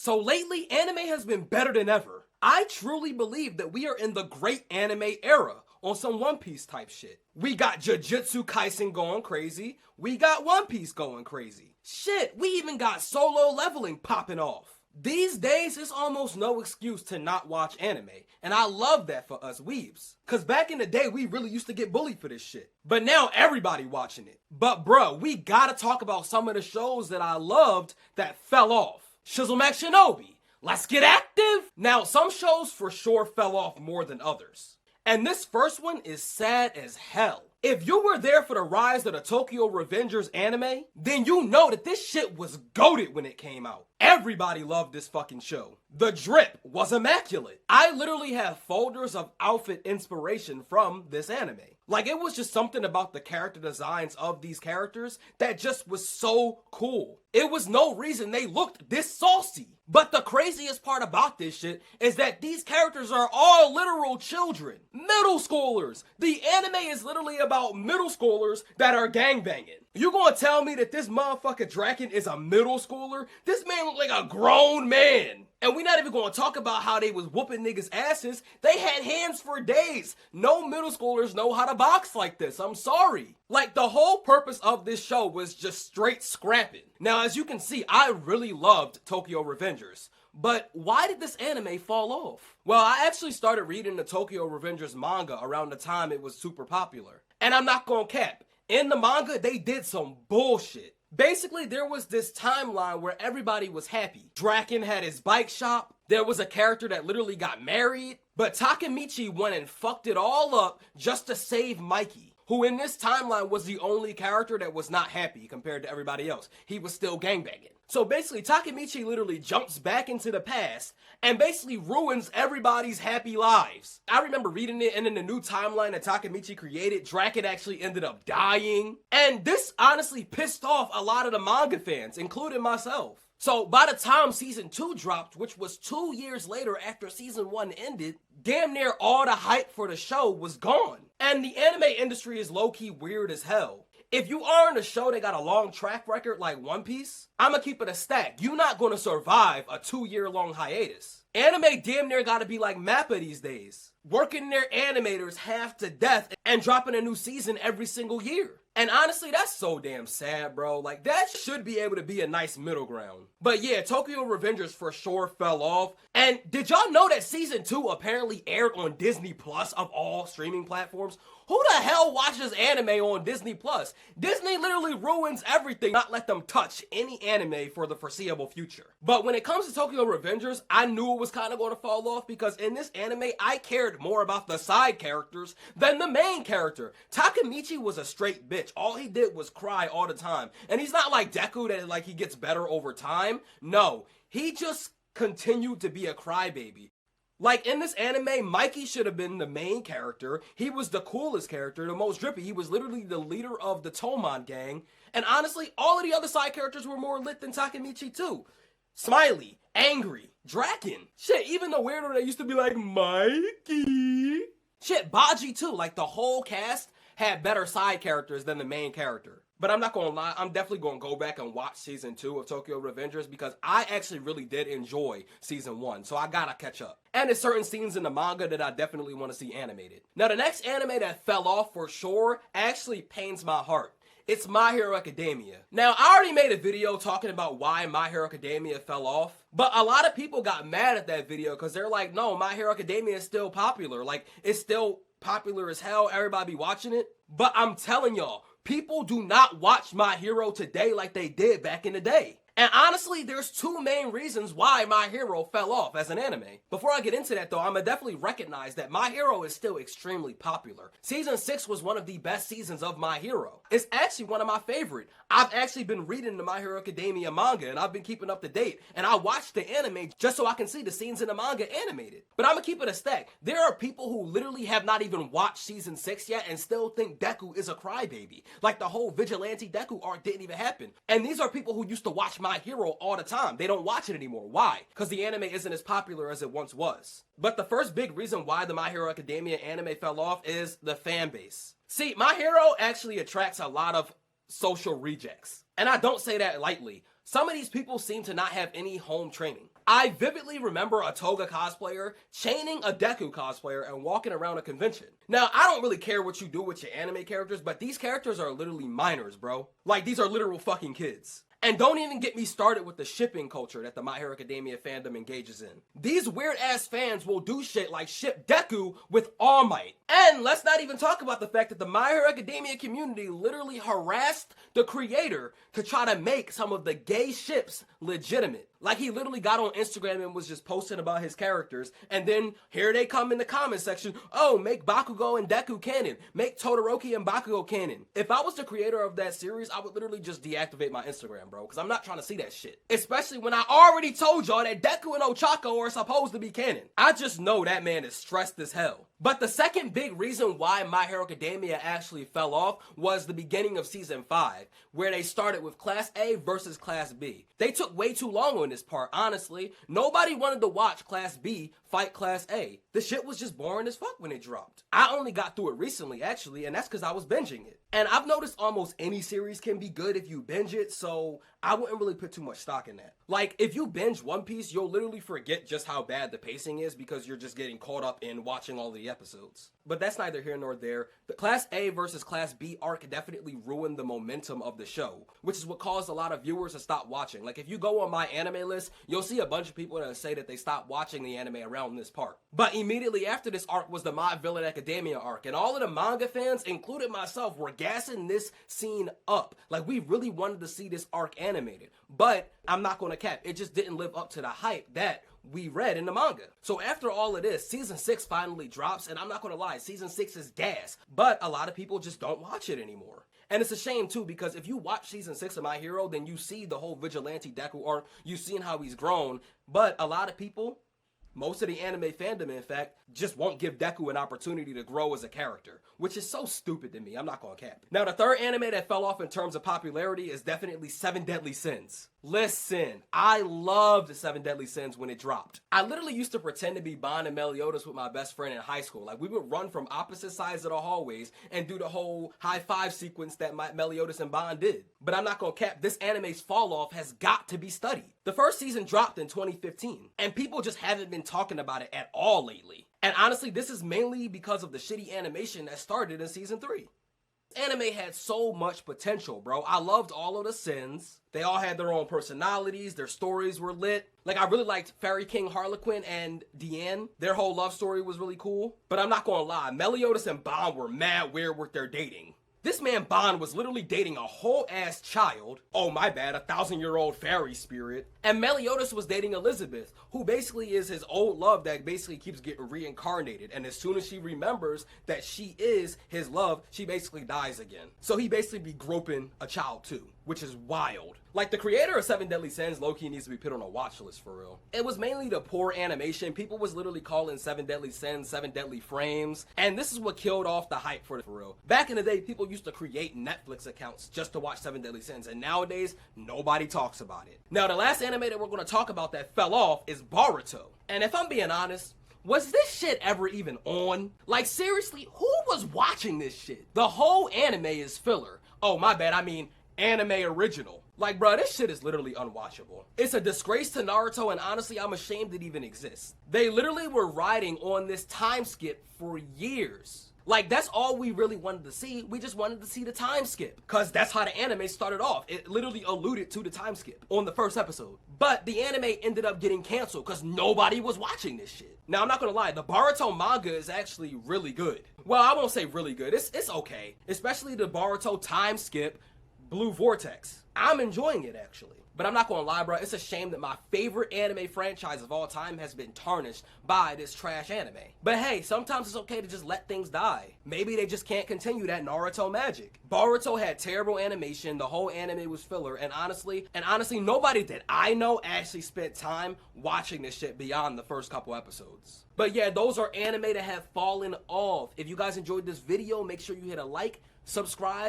So lately, anime has been better than ever. I truly believe that we are in the great anime era on some One Piece type shit. We got Jujutsu Kaisen going crazy. We got One Piece going crazy. Shit, we even got Solo Leveling popping off. These days, it's almost no excuse to not watch anime, and I love that for us weebs. Cause back in the day, we really used to get bullied for this shit. But now everybody watching it. But bruh, we gotta talk about some of the shows that I loved that fell off. Shizzle Mac Shinobi, Let's Get Active. Now, some shows for sure fell off more than others. And this first one is sad as hell. If you were there for the rise of the Tokyo Revengers anime, then you know that this shit was goated when it came out. Everybody loved this fucking show. The drip was immaculate. I literally have folders of outfit inspiration from this anime. Like, it was just something about the character designs of these characters that just was so cool. It was no reason they looked this saucy. But the craziest part about this shit is that these characters are all literal children. Middle schoolers. The anime is literally about middle schoolers that are gangbanging. You gonna tell me that this motherfucker Draken is a middle schooler? This man look like a grown man. And we not even gonna talk about how they was whooping niggas' asses. They had hands for days. No middle schoolers know how to box like this. I'm sorry. Like, the whole purpose of this show was just straight scrapping. Now, as you can see, I really loved Tokyo Revengers. But why did this anime fall off? Well, I actually started reading the Tokyo Revengers manga around the time it was super popular. And I'm not gonna cap. In the manga, they did some bullshit. Basically, there was this timeline where everybody was happy. Draken had his bike shop. There was a character that literally got married. But Takemichi went and fucked it all up just to save Mikey, who in this timeline was the only character that was not happy compared to everybody else. He was still gangbanging. So basically, Takemichi literally jumps back into the past and basically ruins everybody's happy lives. I remember reading it, and in the new timeline that Takemichi created, Draken actually ended up dying. And this honestly pissed off a lot of the manga fans, including myself. So by the time season 2 dropped, which was 2 years later after season 1 ended, damn near all the hype for the show was gone. And the anime industry is low-key weird as hell. If you are in a show that got a long track record like One Piece, I'ma keep it a stack. You're not gonna survive a 2-year-long hiatus. Anime damn near gotta be like Mappa these days, working their animators half to death and dropping a new season every single year. And honestly, that's so damn sad, bro. Like, that should be able to be a nice middle ground. But yeah, Tokyo Revengers for sure fell off. And did y'all know that season 2 apparently aired on Disney Plus of all streaming platforms? Who the hell watches anime on Disney Plus? Disney literally ruins everything, not let them touch any anime for the foreseeable future. But when it comes to Tokyo Revengers, I knew it was kind of going to fall off because in this anime, I cared more about the side characters than the main character. Takemichi was a straight bitch. All he did was cry all the time. And he's not like Deku that like he gets better over time. No, he just continued to be a crybaby. Like, in this anime, Mikey should have been the main character. He was the coolest character, the most drippy. He was literally the leader of the Tomon gang. And honestly, all of the other side characters were more lit than Takemichi too. Smiley, Angry, Draken. Shit, even the weirdo that used to be like, Mikey. Shit, Baji too. Like, the whole cast had better side characters than the main character. But I'm not gonna lie, I'm definitely gonna go back and watch season 2 of Tokyo Revengers because I actually really did enjoy season 1, so I gotta catch up. And there's certain scenes in the manga that I definitely want to see animated. Now, the next anime that fell off for sure actually pains my heart. It's My Hero Academia. Now, I already made a video talking about why My Hero Academia fell off, but a lot of people got mad at that video because they're like, no, My Hero Academia is still popular. Like, it's still popular as hell, everybody be watching it. But I'm telling y'all, people do not watch My Hero today like they did back in the day. And honestly, there's 2 main reasons why My Hero fell off as an anime. Before I get into that though, I'ma definitely recognize that My Hero is still extremely popular. Season 6 was one of the best seasons of My Hero. It's actually one of my favorite. I've actually been reading the My Hero Academia manga and I've been keeping up to date. And I watched the anime just so I can see the scenes in the manga animated. But I'ma keep it a stack. There are people who literally have not even watched season 6 yet and still think Deku is a crybaby. Like, the whole Vigilante Deku arc didn't even happen. And these are people who used to watch My Hero all the time. They don't watch it anymore. Why? Because the anime isn't as popular as it once was. But the first big reason why the My Hero Academia anime fell off is the fan base. See, My Hero actually attracts a lot of social rejects. And I don't say that lightly. Some of these people seem to not have any home training. I vividly remember a Toga cosplayer chaining a Deku cosplayer and walking around a convention. Now, I don't really care what you do with your anime characters, but these characters are literally minors, bro. Like, these are literal fucking kids. And don't even get me started with the shipping culture that the My Hero Academia fandom engages in. These weird-ass fans will do shit like ship Deku with All Might. And let's not even talk about the fact that the My Hero Academia community literally harassed the creator to try to make some of the gay ships legitimate. Like, he literally got on Instagram and was just posting about his characters, and then here they come in the comment section, oh, make Bakugo and Deku canon, make Todoroki and Bakugo canon. If I was the creator of that series, I would literally just deactivate my Instagram, bro, because I'm not trying to see that shit. Especially when I already told y'all that Deku and Ochako are supposed to be canon. I just know that man is stressed as hell. But the second big reason why My Hero Academia actually fell off was the beginning of season 5, where they started with Class A versus Class B. They took way too long on this part, honestly. Nobody wanted to watch Class B fight Class A. The shit was just boring as fuck when it dropped. I only got through it recently, actually, and that's because I was binging it. And I've noticed almost any series can be good if you binge it, so I wouldn't really put too much stock in that. Like, if you binge One Piece, you'll literally forget just how bad the pacing is because you're just getting caught up in watching all the episodes. But that's neither here nor there. The Class A versus Class B arc definitely ruined the momentum of the show, which is what caused a lot of viewers to stop watching. Like, if you go on my anime list, you'll see a bunch of people that say that they stopped watching the anime around this part. But immediately after this arc was the My Villain Academia arc, and all of the manga fans, including myself, were gassing this scene up. Like, we really wanted to see this arc animated. But I'm not gonna cap, it just didn't live up to the hype that we read in the manga. So after all of this, season 6 finally drops, and I'm not gonna lie, season 6 is gas, but a lot of people just don't watch it anymore. And it's a shame too, because if you watch season 6 of My Hero, then you see the whole Vigilante Deku arc, you've seen how he's grown, but a lot of people, most of the anime fandom, in fact, just won't give Deku an opportunity to grow as a character, which is so stupid to me, I'm not gonna cap. Now, the third anime that fell off in terms of popularity is definitely Seven Deadly Sins. Listen, I loved Seven Deadly Sins when it dropped. I literally used to pretend to be Bond and Meliodas with my best friend in high school. Like, we would run from opposite sides of the hallways and do the whole high five sequence that Meliodas and Bond did. But I'm not gonna cap, this anime's fall off has got to be studied. The first season dropped in 2015, and people just haven't been talking about it at all lately. And honestly, this is mainly because of the shitty animation that started in season 3. Anime had so much potential, bro. I loved all of the sins. They all had their own personalities. Their stories were lit. Like, I really liked Fairy King Harlequin and Diane. Their whole love story was really cool. But I'm not gonna lie, Meliodas and Bond were mad weird with their dating. This man Bond was literally dating a whole ass child. Oh, my bad, a 1,000-year-old fairy spirit. And Meliodas was dating Elizabeth, who basically is his old love that basically keeps getting reincarnated. And as soon as she remembers that she is his love, she basically dies again. So he basically be groping a child too, which is wild. Like, the creator of Seven Deadly Sins low-key needs to be put on a watch list for real. It was mainly the poor animation. People was literally calling Seven Deadly Sins 7 Deadly Frames. And this is what killed off the hype for real. Back in the day, people used to create Netflix accounts just to watch Seven Deadly Sins. And nowadays, nobody talks about it. Now, the last anime that we're going to talk about that fell off is Boruto. And if I'm being honest, was this shit ever even on? Like, seriously, who was watching this shit? The whole anime is filler. Oh, my bad, I mean anime original. Like, bro, this shit is literally unwatchable. It's a disgrace to Naruto, and honestly, I'm ashamed it even exists. They literally were riding on this time skip for years. Like, that's all we really wanted to see. We just wanted to see the time skip, because that's how the anime started off. It literally alluded to the time skip on the first episode. But the anime ended up getting canceled because nobody was watching this shit. Now, I'm not gonna lie, the Boruto manga is actually really good. Well, I won't say really good. It's okay. Especially the Boruto time skip, Blue Vortex. I'm enjoying it, actually. But I'm not gonna lie, bro, it's a shame that my favorite anime franchise of all time has been tarnished by this trash anime. But hey, sometimes it's okay to just let things die. Maybe they just can't continue that Naruto magic. Boruto had terrible animation, the whole anime was filler, and honestly, nobody that I know actually spent time watching this shit beyond the first couple episodes. But yeah, those are anime that have fallen off. If you guys enjoyed this video, make sure you hit a like, subscribe,